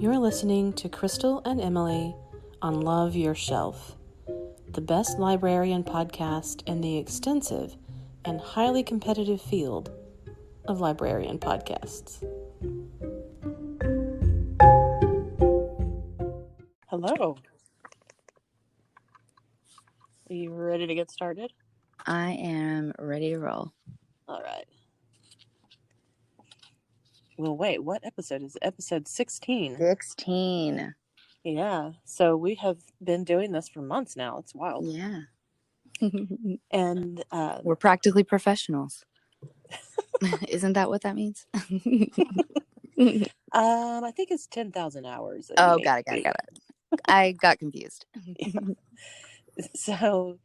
You're listening to Crystal and Emily on Love Your Shelf, the best librarian podcast in the extensive and highly competitive field of librarian podcasts. Hello. Are you ready to get started? I am ready to roll. All right. Well, wait, what episode is it? Episode 16. 16. Yeah. So we have been doing this for months now. It's wild. Yeah. And we're practically professionals. Isn't that what that means? I think it's 10,000 hours. Oh, got it. I got confused. Yeah. So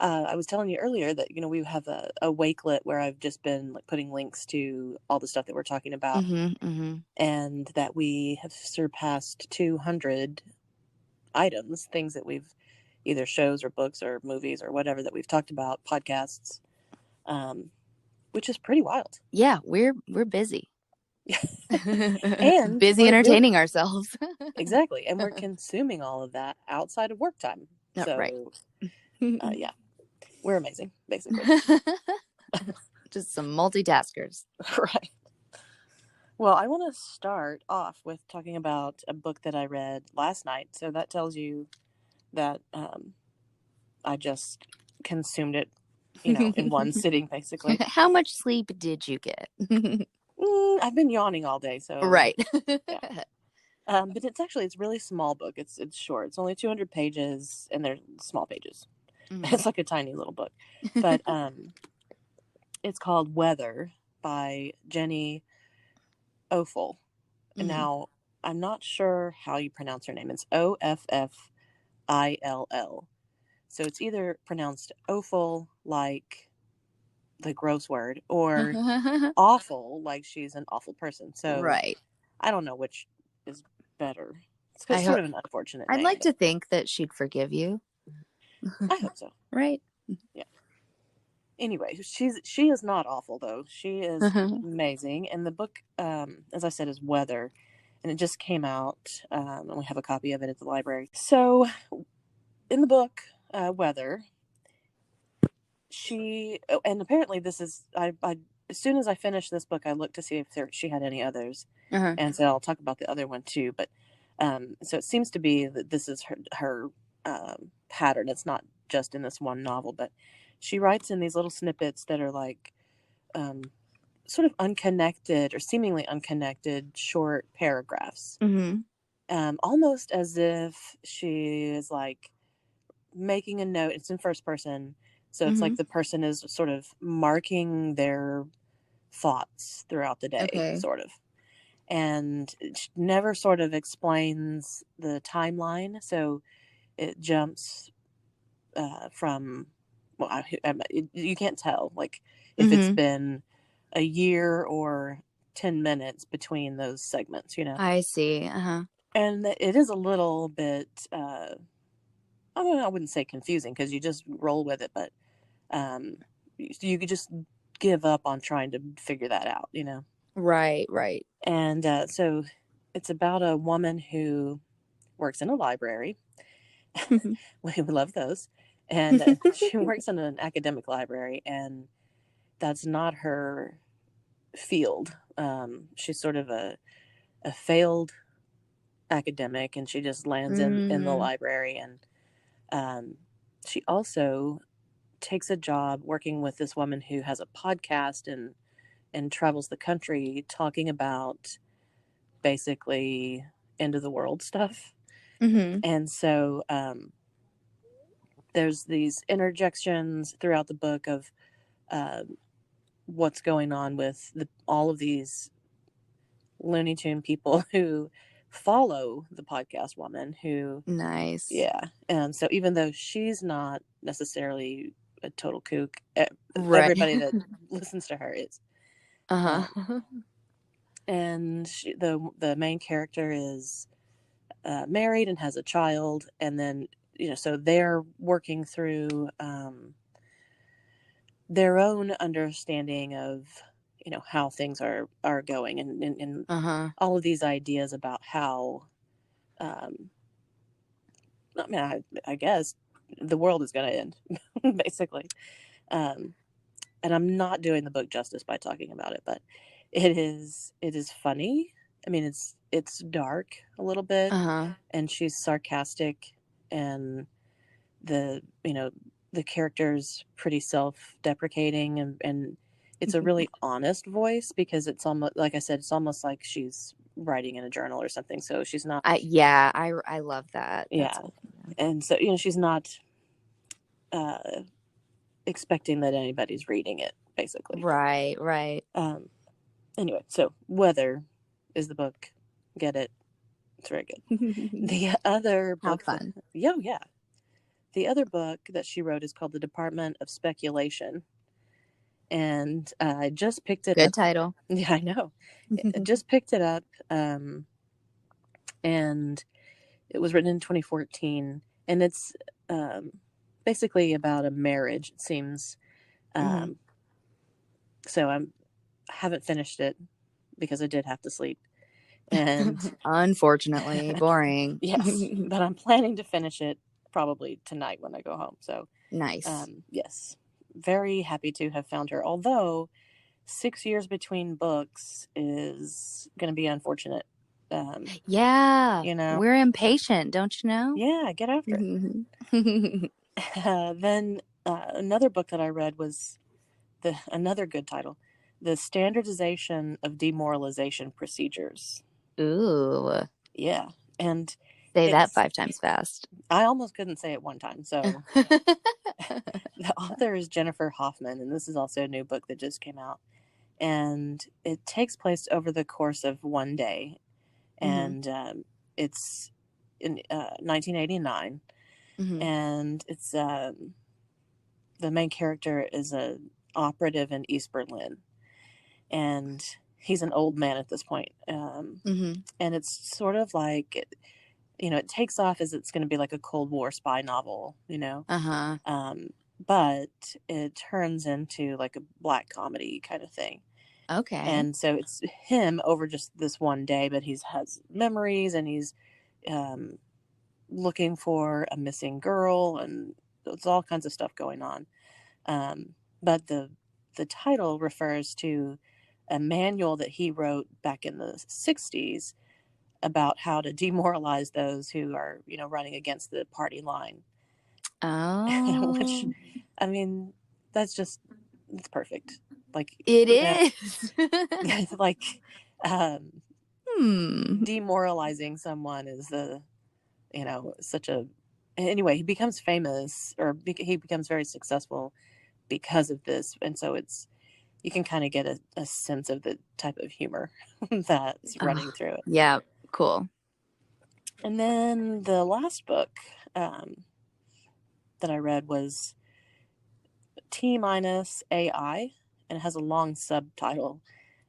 I was telling you earlier that, we have a Wakelet where I've just been putting links to all the stuff that we're talking about, and that we have surpassed 200 items, things that we've either shows or books or movies or whatever that we've talked about, podcasts, which is pretty wild. Yeah, we're busy. And busy entertaining ourselves. Exactly. And we're consuming all of that outside of work time. Oh, so right. Yeah, we're amazing, basically. Just some multitaskers. Right. Well, I want to start off with talking about a book that I read last night. So that tells you that I just consumed it, in one sitting, basically. How much sleep did you get? I've been yawning all day, so. Right. Yeah. But it's really small book. It's short. It's only 200 pages, and they're small pages. Mm-hmm. It's like a tiny little book. But it's called Weather by Jenny Offel. Mm-hmm. Now, I'm not sure how you pronounce her name. It's Offill. So it's either pronounced Offel, like the gross word, or awful, like she's an awful person. So right. I don't know which is better. It's sort of an unfortunate name. I'd like to think that she'd forgive you. I hope so. Right. Yeah. Anyway, she is not awful, though. She is amazing. And the book, as I said, is Weather. And it just came out, and we have a copy of it at the library. So in the book, Weather, and apparently this is, I as soon as I finished this book, I looked to see if she had any others. And so I'll talk about the other one too. But so it seems to be that this is her pattern. It's not just in this one novel, but she writes in these little snippets that are like sort of unconnected or seemingly unconnected short paragraphs. Almost as if she is like making a note. It's in first person. So it's like the person is sort of marking their thoughts throughout the day, sort of. And it never sort of explains the timeline. So it jumps from, well, you can't tell, like, if it's been a year or 10 minutes between those segments, I see. And it is a little bit, I wouldn't say confusing, because you just roll with it, but you could just give up on trying to figure that out, Right. And so it's about a woman who works in a library. We love those. And she works in an academic library, and that's not her field. She's sort of a failed academic, and she just lands in the library. And she also takes a job working with this woman who has a podcast and travels the country talking about basically end of the world stuff. And so there's these interjections throughout the book of what's going on with all of these Looney Tune people who follow the podcast woman who... Nice. Yeah. And so even though she's not necessarily a total kook, everybody that listens to her is. And the main character is married and has a child, and then so they're working through their own understanding of how things are going, and all of these ideas about how um, I mean, I guess the world is going to end, basically. Um, and I'm not doing the book justice by talking about it, but it is funny. I mean, it's dark a little bit, Uh-huh. and she's sarcastic, and the you know the character's pretty self-deprecating, and it's a really honest voice because it's almost like I said, it's almost like she's writing in a journal or something. So she's not, I love that. yeah, That's yeah. and so she's not uh, expecting that anybody's reading it, basically. Right, right. Um, anyway, so Weather is the book. Get it? It's very good. The other How book that, fun. yeah, the other book that she wrote is called The Department of Speculation, and I just picked it Good up. title. Yeah, I know. I just picked it up, and it was written in 2014, and it's um, basically about a marriage. It seems. Hmm. Um, so I haven't finished it because I did have to sleep, and Unfortunately, boring. yes, but I'm planning to finish it probably tonight when I go home. So, Nice. yes, very happy to have found her. Although 6 years between books is going to be unfortunate. Um, Yeah, you know, we're impatient, don't you know? yeah, get after it. Then another book that I read was another good title, The Standardization of Demoralization Procedures. Ooh, Yeah, and say that it's 5 times fast. I almost couldn't say it one time. So the author is Jennifer Hoffman, and this is also a new book that just came out. And it takes place over the course of one day, Hmm. and it's in 1989, Hmm. and it's the main character is a operative in East Berlin, and he's an old man at this point. Hmm. And it's sort of like it takes off as it's going to be like a Cold War spy novel, Uh-huh. um, but it turns into like a black comedy kind of thing. Okay. And so it's him over just this one day, but he has memories, and he's um, looking for a missing girl, and there's all kinds of stuff going on. But the title refers to a manual that he wrote back in the 60s about how to demoralize those who are running against the party line. Which, Oh, I mean, that's just it's perfect. Like it that, is. like um, Hmm. demoralizing someone is such a. Anyway, he becomes famous, or he becomes very successful because of this, and so you can kind of get a sense of the type of humor that's Oh, running through it. yeah, cool. And then the last book um, that I read was T minus AI, and it has a long subtitle,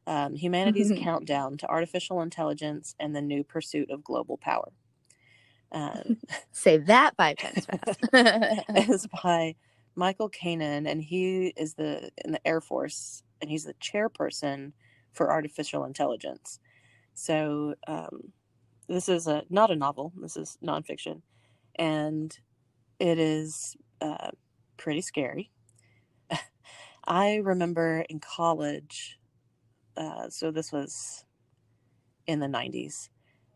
Humanity's Countdown to Artificial Intelligence and the New Pursuit of Global Power. Um, Say that 5 times fast. is by Michael Kanan, and he is in the Air Force, and he's the chairperson for artificial intelligence. So this is not a novel. This is nonfiction, and it is pretty scary. I remember in college, so this was in the 90s.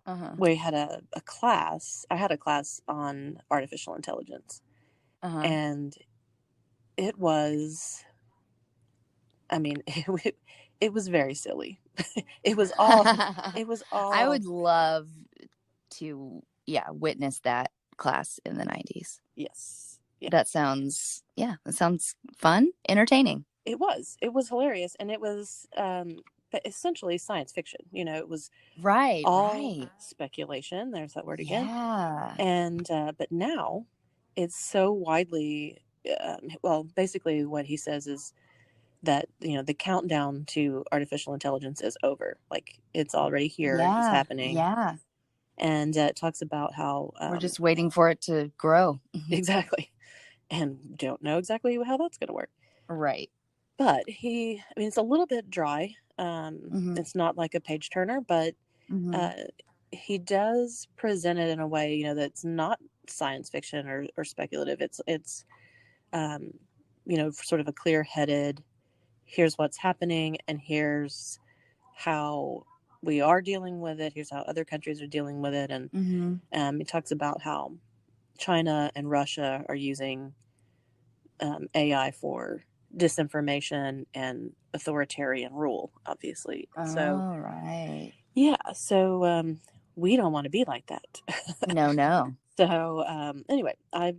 Uh-huh. We had a class. I had a class on artificial intelligence, Uh-huh. and it was, I mean, it was very silly. it was all, it was I all, would love to, yeah, witness that class in the 90s. yes, yeah. That sounds fun, entertaining. It was hilarious, and it was essentially science fiction. It was Right, all right. speculation. There's that word again. Yeah. And but now it's so widely. Well, basically, what he says is that the countdown to artificial intelligence is over. Like it's already here. It's Yeah. happening, Yeah. and it talks about how We're just waiting for it to grow. exactly, and don't know exactly how that's going to work. Right. But I mean, it's a little bit dry. Hmm. It's not like a page turner, but Hmm. uh, he does present it in a way, that's not science fiction or speculative. It's um, sort of a clear-headed, here's what's happening and here's how we are dealing with it. Here's how other countries are dealing with it. And Mm-hmm. it talks about how China and Russia are using AI for disinformation and authoritarian rule, obviously. So, All right. yeah, so we don't want to be like that. No, no. So, anyway, I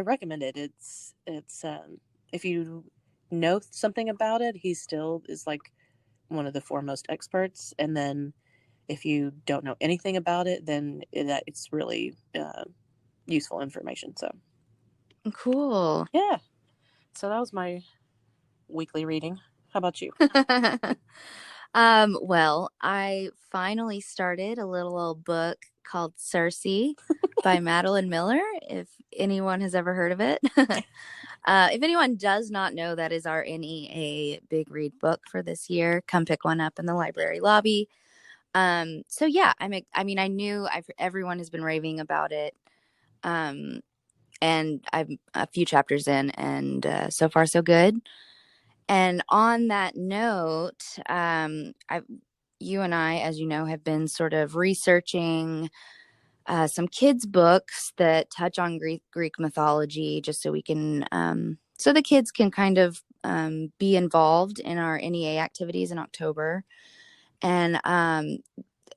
recommend it. It's if you know something about it, he still is like one of the foremost experts. And then if you don't know anything about it, then it's really useful information. So, Cool. yeah. So that was my weekly reading. How about you? Well, I finally started a little old book called Circe by Madeline Miller, if anyone has ever heard of it. If anyone does not know, that is our NEA big read book for this year. Come pick one up in the library lobby. So yeah, I mean, everyone has been raving about it. And I'm a few chapters in, and so far so good. And on that note, you and I, as you know, have been sort of researching some kids' books that touch on Greek mythology, just so we can, so the kids can kind of be involved in our NEA activities in October. And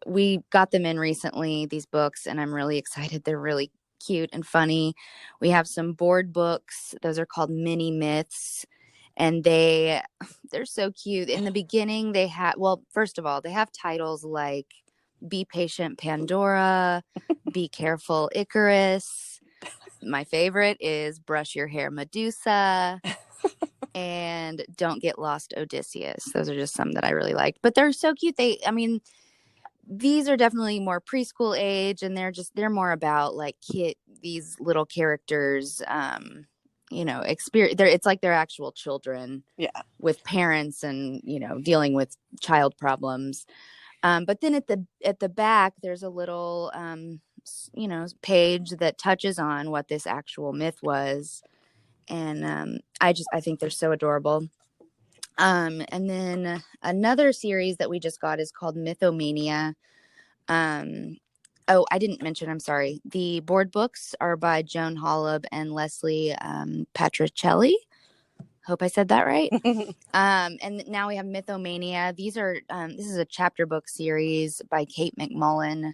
we got them in recently, these books, and I'm really excited. They're really cute and funny. We have some board books. Those are called mini myths, and they're so cute. In the beginning, they have, well, first of all, they have titles like Be Patient Pandora, Be Careful Icarus. My favorite is Brush Your Hair Medusa, and Don't Get Lost Odysseus. Those are just some that I really like. But they're so cute. I mean, these are definitely more preschool age, and they're more about like these little characters experience. It's like they're actual children Yeah. with parents, and dealing with child problems. But then at the back there's a little page that touches on what this actual myth was. And I think they're so adorable. And then another series that we just got is called Mythomania. Oh, I didn't mention, I'm sorry. The board books are by Joan Holub and Leslie Patricelli. Hope I said that right. And now we have Mythomania. This is a chapter book series by Kate McMullen.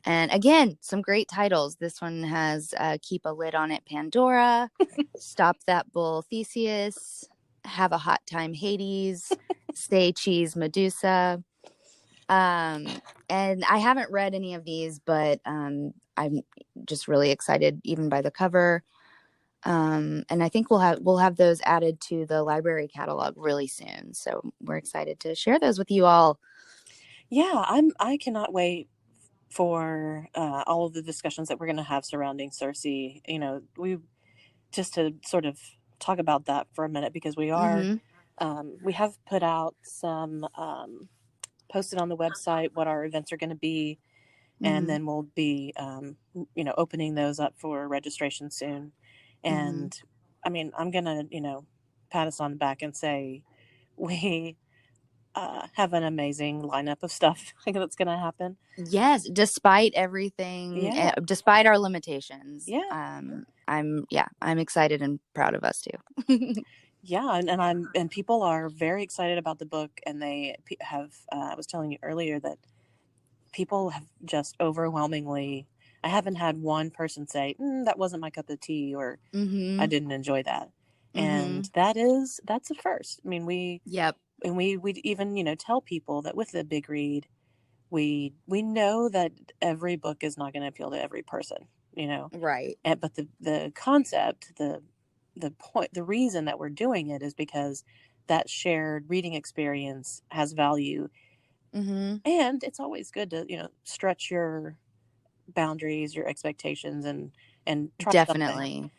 And again, some great titles. This one has Keep a Lid on It, Pandora, Stop That Bull, Theseus, Have a Hot Time, Hades, Stay Cheese, Medusa. And I haven't read any of these, but I'm just really excited even by the cover. And I think we'll have those added to the library catalog really soon. So we're excited to share those with you all. Yeah, I cannot wait for all of the discussions that we're going to have surrounding Circe. We just to sort of talk about that for a minute, because Mm-hmm. we have put out some posted on the website what our events are going to be, and Mm-hmm. then we'll be opening those up for registration soon. Mm-hmm. And I mean, I'm gonna pat us on the back and say we have an amazing lineup of stuff that's going to happen. Yes, despite everything, Yeah, despite our limitations, yeah, I'm excited and proud of us too. yeah, and people are very excited about the book, and they have. I was telling you earlier that people have just overwhelmingly. I haven't had one person say that wasn't my cup of tea, or I Mm-hmm. didn't enjoy that, Mm-hmm. and that's a first. I mean, Yep. we even tell people that with the big read, we know that every book is not going to appeal to every person, Right. but the concept, the point, the reason that we're doing it is because that shared reading experience has value. Mm-hmm. And it's always good to stretch your boundaries, your expectations, and try something. Definitely.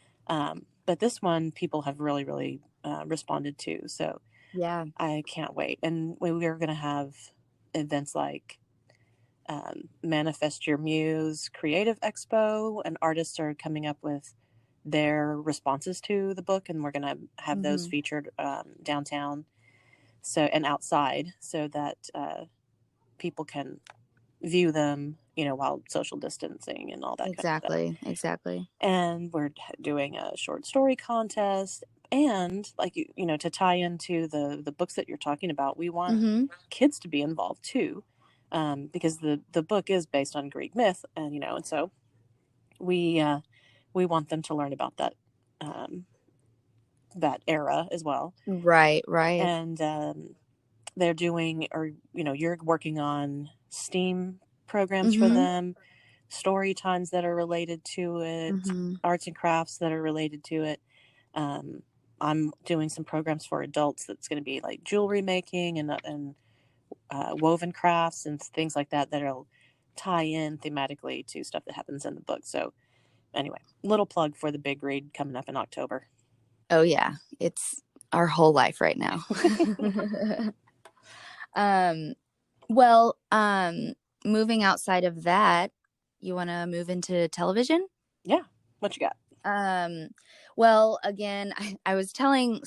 But this one people have really responded to, so Yeah. I can't wait. And we are going to have events like Manifest Your Muse Creative Expo, and artists are coming up with their responses to the book, and we're going to have those featured downtown, so and outside, so that people can view them, while social distancing and all that kind of stuff. Exactly. And we're doing a short story contest, and like to tie into the books that you're talking about, we want kids to be involved too, because the book is based on Greek myth, and so we want them to learn about that era as well. Right. And they're doing, or you're working on STEAM programs for them, story times that are related to it, arts and crafts that are related to it. I'm doing some programs for adults that's going to be like jewelry making and woven crafts and things like that'll tie in thematically to stuff that happens in the book. So anyway, little plug for the big read coming up in October. Oh yeah, it's our whole life right now. Well, moving outside of that, you want to move into television? Yeah. What you got? Well, again, I was telling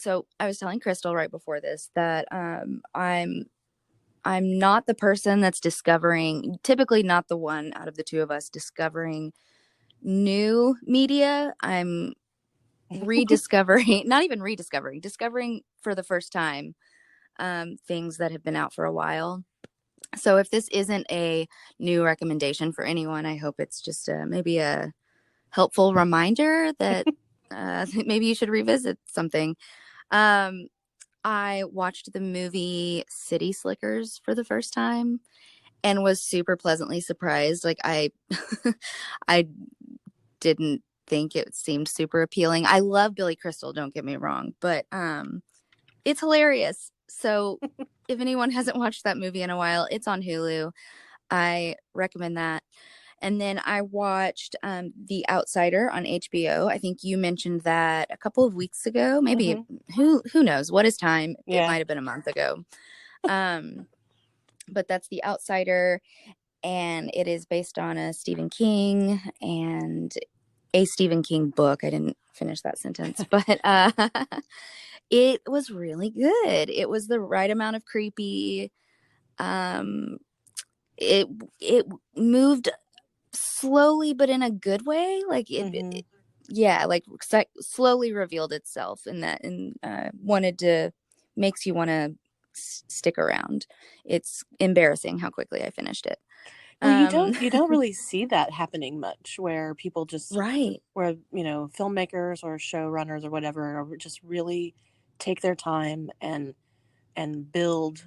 Crystal right before this that I'm not the person that's typically not the one out of the two of us discovering new media. I'm rediscovering, not even rediscovering, discovering for the first time things that have been out for a while. So if this isn't a new recommendation for anyone, I hope it's just maybe a helpful reminder that maybe you should revisit something. I watched the movie City Slickers for the first time and was super pleasantly surprised. Like I didn't think it seemed super appealing. I love Billy Crystal, don't get me wrong, but it's hilarious. So if anyone hasn't watched that movie in a while, it's on Hulu. I recommend that. And then I watched The Outsider on HBO. I think you mentioned that a couple of weeks ago. Maybe who knows? What is time? Yeah. It might have been a month ago. But that's The Outsider, and it is based on a Stephen King book. I didn't finish that sentence, but it was really good. It was the right amount of creepy. It moved slowly, but in a good way. Like slowly revealed itself, and makes you want to stick around. It's embarrassing how quickly I finished it. Well, you don't really see that happening much, where people just right, where filmmakers or showrunners or whatever just really take their time and build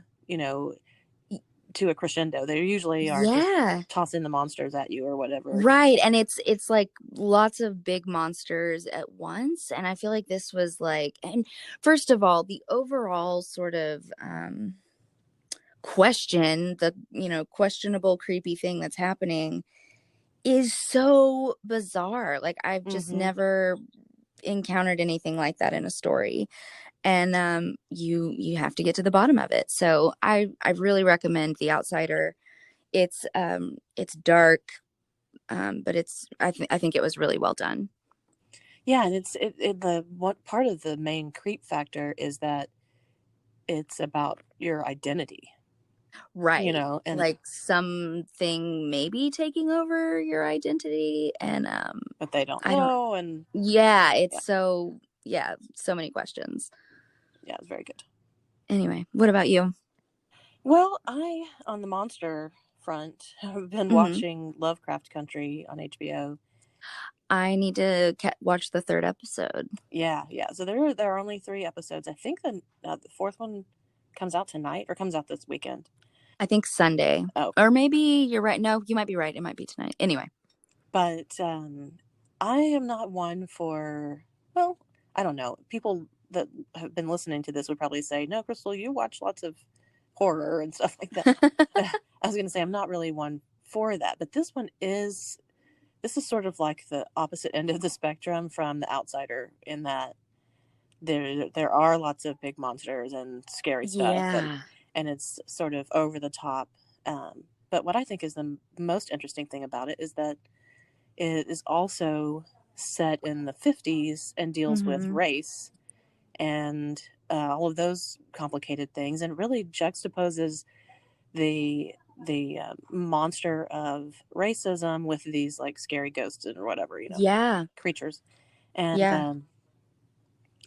to a crescendo. They usually are just tossing the monsters at you or whatever. Right. And it's like lots of big monsters at once. And I feel like this was like, and first of all, the overall sort of questionable, creepy thing that's happening is so bizarre. Like I've just never encountered anything like that in a story. And you have to get to the bottom of it. So I really recommend The Outsider. It's dark, but I think it was really well done. Yeah, and what part of the main creep factor is that it's about your identity. Right. And like something maybe taking over your identity, and but they don't know. And so many questions. Yeah, it's very good. Anyway, what about you? Well, I, on the monster front, have been watching Lovecraft Country on HBO. I need to watch the third episode. Yeah. So there are only 3 episodes. I think the fourth one comes out tonight, or comes out this weekend. I think Sunday. Oh, or maybe you're right. No, you might be right. It might be tonight. Anyway, but I am not one for. Well, I don't know. People that have been listening to this would probably say, "No, Crystal, you watch lots of horror and stuff like that." I was going to say I'm not really one for that, but this is sort of like the opposite end of the spectrum from The Outsider, in that there are lots of big monsters and scary stuff, and it's sort of over the top, but what I think is the most interesting thing about it is that it is also set in the 50s and deals with Mm-hmm. race and all of those complicated things, and really juxtaposes the monster of racism with these like scary ghosts or whatever, Yeah. creatures. And Yeah.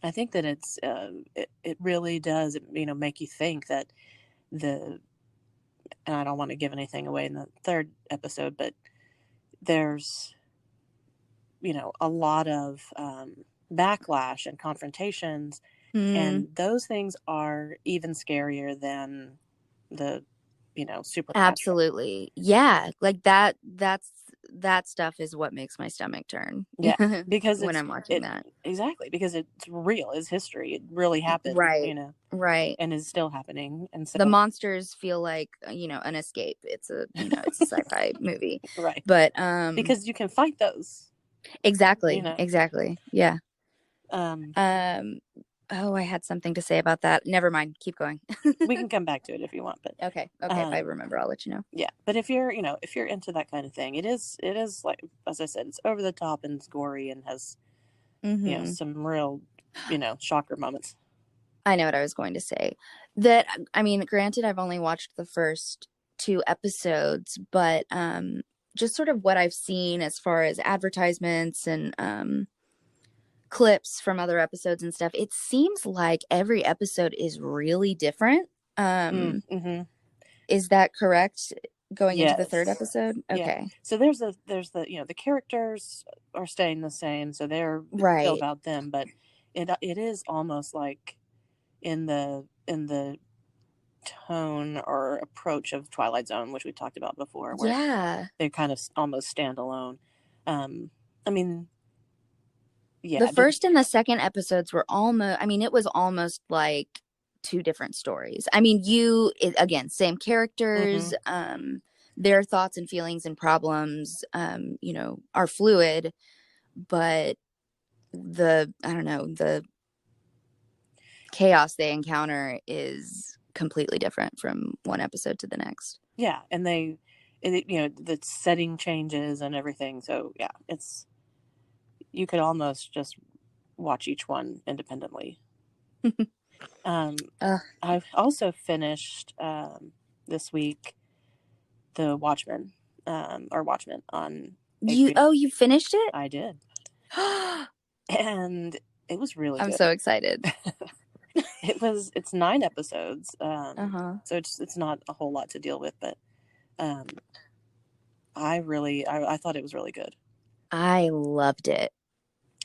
I think that it really does, make you think that the and I don't want to give anything away in the third episode, but there's a lot of backlash and confrontations, Mm, and those things are even scarier than the supernatural. absolutely. Yeah. Like that stuff is what makes my stomach turn Yeah, because when I'm watching it that. exactly, because it's real, it's history, it really happened, Right. Right. and is still happening, and The so monsters feel like, an escape. It's a sci-fi movie. right, But because you can fight those, you exactly. know Exactly. Yeah. um Um oh, I had something to say about that. Never mind. Keep going. we can come back to it if you want, but Okay. Okay, if I um remember, I'll let you know. yeah, but if you're into that kind of thing, it is like, as I said, it's over the top and it's gory and has Mhm. some real shocker moments. I know what I was going to say. That I mean, granted, I've only watched the first two episodes, but just sort of what I've seen as far as advertisements and clips from other episodes and stuff, it seems like every episode is really different. Mm-hmm. Is that correct? Going into the third Yes. episode? Yeah. Okay. So there's the the characters are staying the same, so it's still Right. about them, but it is almost like in the tone or approach of Twilight Zone, which we talked about before, where Yeah. they're kind of almost standalone. Um, I mean, The yeah, first and the second episodes were almost, I mean, it was almost like two different stories. I mean, again, same mm-hmm. characters, their thoughts and feelings and problems, are fluid, but I don't know, the chaos they encounter is completely different from one episode to the next. Yeah, and the setting changes and everything. So yeah, you could almost just watch each one independently. Um, uh, I've also finished this week the Watchmen, or Watchmen on HBO. you finished it? I did, and it was really I'm good. so excited. It's 9 episodes, Uh-huh. so it's not a whole lot to deal with, but um, I thought it was really good, I loved it.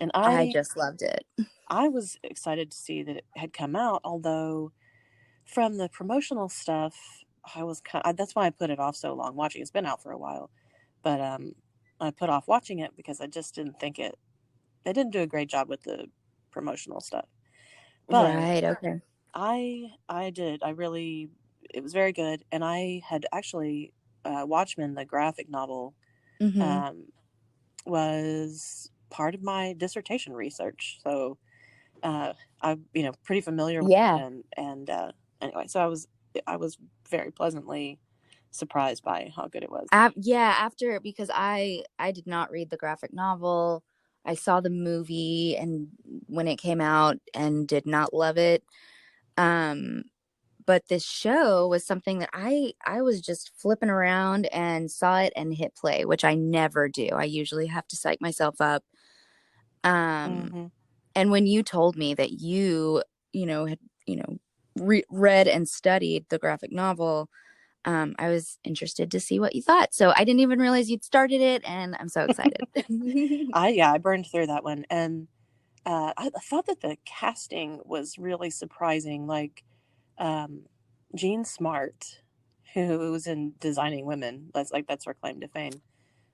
and I I just loved it. I was excited to see that it had come out, although from the promotional stuff, I was that's why I put it off so long watching. It's been out for a while, but I put off watching it because I just didn't think they didn't do a great job with the promotional stuff. But Right, okay. I did. It was very good, and I had actually Watchmen, the graphic novel, Mm-hmm. um, was part of my dissertation research. So I'm pretty familiar with it, Yeah. and anyway, so I was very pleasantly surprised by how good it was. Yeah, after because I did not read the graphic novel. I saw the movie and when it came out and did not love it. Um but this show was something that I was just flipping around and saw it and hit play, which I never do. I usually have to psych myself up. Um Hmm. and when you told me that had, read and studied the graphic novel, I was interested to see what you thought. So I didn't even realize you'd started it, and I'm so excited. I burned through that one, and I thought that the casting was really surprising. Like um, Jean Smart, who was in Designing Women, that's her claim to fame.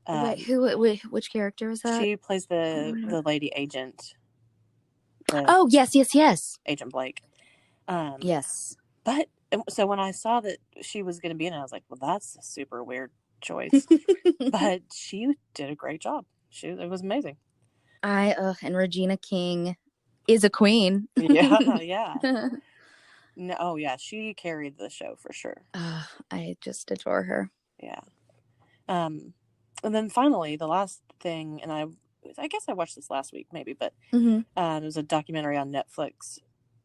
Wait, Um, which character is that? she plays the lady agent, the Oh, yes, yes, yes. Agent Blake. Um, Yes. but so when I saw that she was going to be in it, I was like, well, that's a super weird choice. But she did a great job. It was amazing. And Regina King is a queen. Yeah, yeah. No, oh yeah, she carried the show for sure. I just adore her. Yeah. And then finally, the last thing, and I guess I watched this last week, maybe, but Mm-hmm. it was a documentary on Netflix,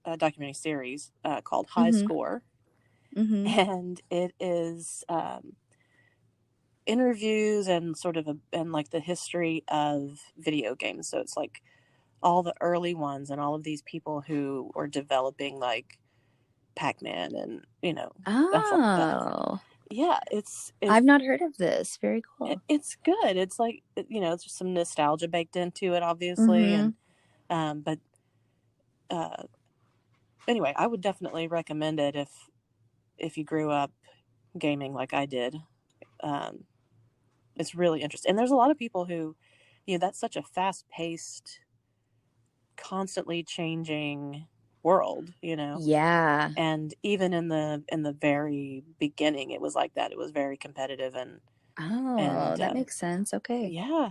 a documentary series called High Mm-hmm. Score, Mm-hmm. and it is interviews and sort of and like the history of video games. So it's like all the early ones and all of these people who were developing like Pac-Man and stuff like that. Oh, Yeah, I've not heard of this. Very cool. it's good. It's like it's just some nostalgia baked into it, obviously, Mm-hmm. and but uh, anyway, I would definitely recommend it if you grew up gaming like I did. Um, it's really interesting, and there's a lot of people who, that's such a fast-paced, constantly changing world, Yeah. and even in the very beginning, it was like that. It was very competitive Oh, and that makes sense. Okay. yeah.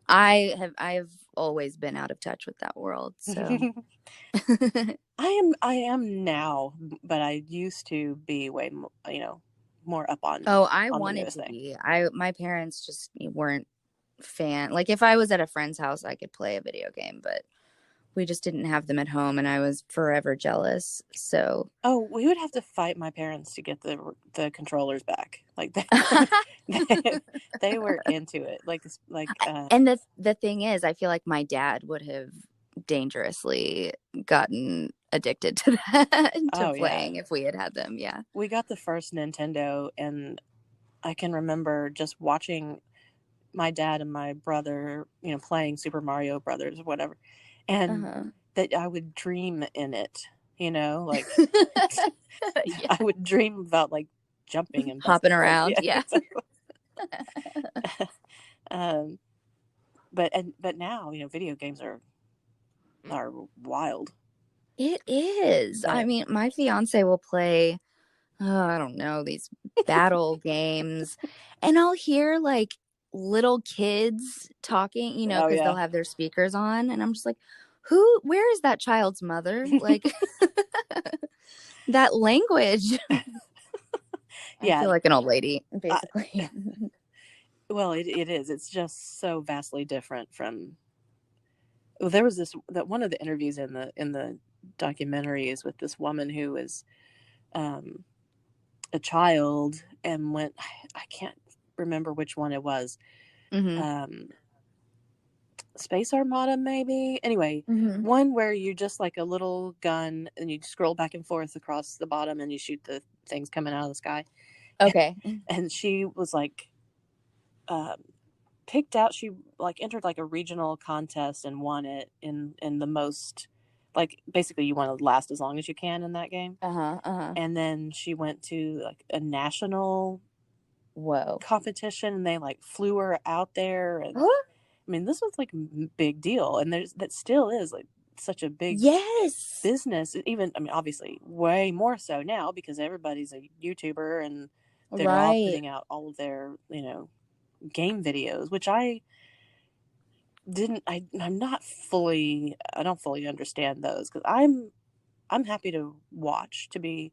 I've always been out of touch with that world, so. I am now, but I used to be more up Oh, I on the wanted newest to thing. be. My parents just weren't like if I was at a friend's house, I could play a video game, but we just didn't have them at home and I was forever jealous. So Oh, we would have to fight my parents to get the controllers back. Like they, they were into it. and the thing is, I feel like my dad would have dangerously gotten addicted to that to oh yeah, playing if we had had them. Yeah. we got the first Nintendo, and I can remember just watching my dad and my brother, playing Super Mario Brothers or whatever, and Uh-huh. that I would dream in it. Like I Yeah. would dream about like jumping and Hopping busting. Like around. yeah, Yeah. exactly. um, but now video games are wild. It is. I But mean, my fiance will play, oh, I don't know, these battle games, and I'll hear like little kids talking, oh because they'll yeah, have their speakers on, and I'm just like, where is that child's mother? Like, that language. I yeah. feel like an old lady, I, basically. well, it is. It's just so vastly different from. Well, there was that one of the interviews in the documentary is with this woman who was um, a child and went. I can't remember which one it was. Hmm. Um, Space Armada, maybe. Anyway, Hmm. one where you're just like a little gun and you scroll back and forth across the bottom and you shoot the things coming out of the sky. Okay. And she was like um, picked out. She like entered like a regional contest and won it in the most like basically you want to last as long as you can in that game. Uh-huh. Uh-huh. And then she went to like a national Whoa. competition and they like flew her out there and Huh? I mean, this was like a big deal, and that still is like such a big Yes. business. Even I mean, obviously, way more so now because everybody's a YouTuber and they're all Right. putting out all of their game videos, which I didn't. I'm not fully. I don't fully understand those because I'm happy to watch to be,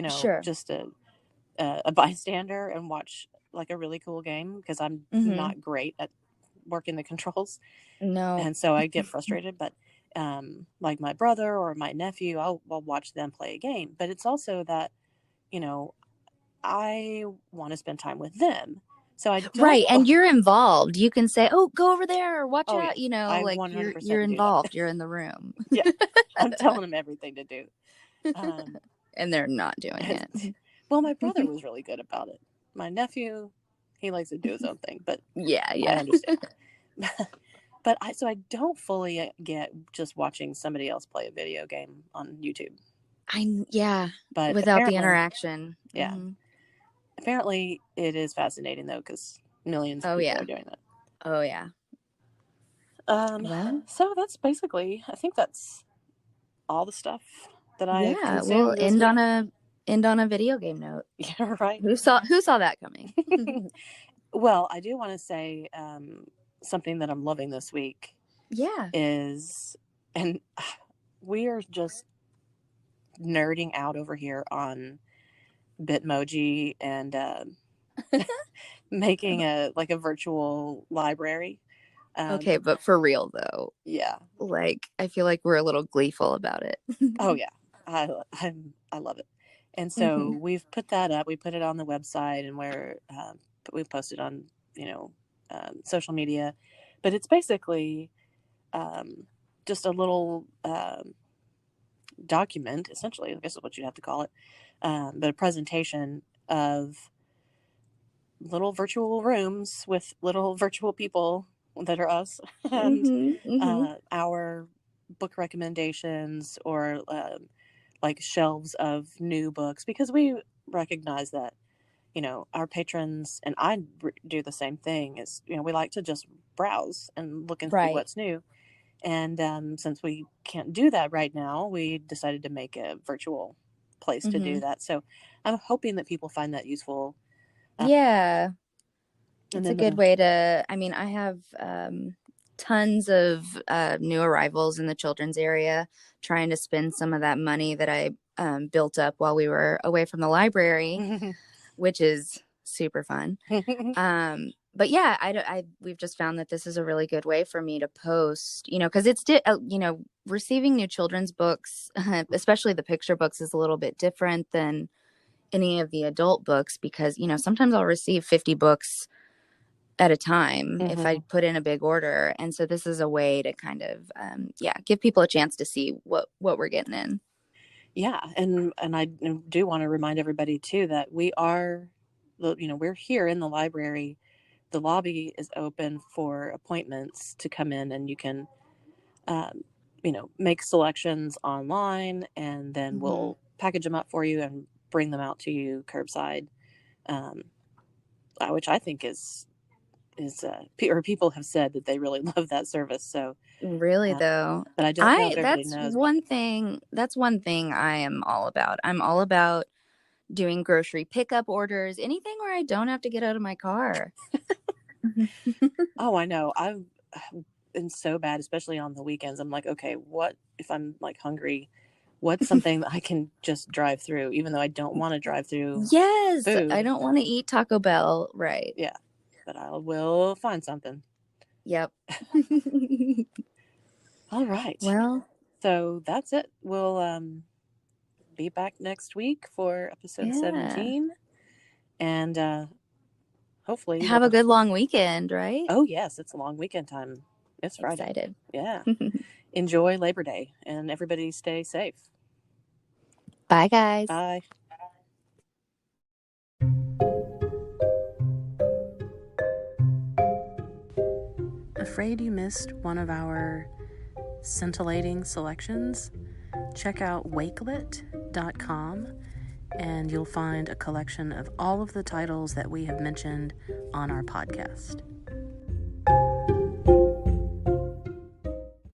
Sure. just a bystander and watch like a really cool game because I'm Hmm. not great at working the controls. No. And so I get frustrated. But like my brother or my nephew, I'll watch them play a game. But it's also that you know I want to spend time with them, so I don't. Right, and you're involved. You can say, "Oh, go over there or watch Oh out," yeah, I like you're 100% do that. involved. You're in the room. Yeah, I'm telling them everything to do. Um, And they're not doing it. well, my brother was really good about it. My nephew, he likes to do his own thing, but Yeah, I yeah. understand. But I don't fully get just watching somebody else play a video game on YouTube. Yeah, But without the apparently, interaction. yeah, apparently it is fascinating though because millions of Oh people yeah. are doing that. Oh yeah. Um, Well, so that's basically, I think that's all the stuff that I've yeah, we'll consumed this week. end on a video game note. Yeah, right. Who saw that coming? Well, I do want to say something that I'm loving this week Yeah. is, and we are just nerding out over here on Bitmoji and making a virtual library. Okay, but for real though, Yeah. like I feel like we're a little gleeful about it. Oh yeah. I love it. And so Hmm. we've put that up. We put it on the website, and we posted on social media. But it's basically um, just a little document, essentially. I guess is what you'd have to call it, but a presentation of little virtual rooms with little virtual people that are us, and Hmm. Hmm. our book recommendations, or like shelves of new books, because we recognize that our patrons, and I do the same thing, is we like to just browse and look and see Right. what's new. And since we can't do that right now, we decided to make a virtual place to do Hmm. that. So I'm hoping that people find that useful. uh, Yeah, and it's a then good way to, I mean, I have tons of new arrivals in the children's area, trying to spend some of that money that I built up while we were away from the library, which is super fun. But yeah, we've just found that this is a really good way for me to post, because receiving new children's books, especially the picture books, is a little bit different than any of the adult books, because, sometimes I'll receive 50 books at a time if I Mhm. put in a big order. And so this is a way to kind of, give people a chance to see what we're getting in. Yeah, and I do want to remind everybody too that we're here in the library. The lobby is open for appointments to come in, and you can um, make selections online, and then Hmm. we'll package them up for you and bring them out to you curbside, um, which I think or people have said that they really love that service. So, Really uh, though, but I don't know I if everybody that's knows. one thing I am all about. I'm all about doing grocery pickup orders, anything where I don't have to get out of my car. Oh, I know. I've been so bad, especially on the weekends. I'm like, okay, what if I'm like hungry? What's something that I can just drive through, even though I don't want to drive through Yes, I food? don't want to eat Taco Bell. Right. Yeah, but I will find something. Yep. All right. Well, So that's it. We'll be back next week for episode yeah. 17. And hopefully Have a we'll. good long weekend, right? Oh, yes, it's a long weekend time. It's Friday. Excited. Yeah. Enjoy Labor Day, and everybody stay safe. Bye, guys. Bye. Afraid you missed one of our scintillating selections? Check out wakelet.com, and you'll find a collection of all of the titles that we have mentioned on our podcast.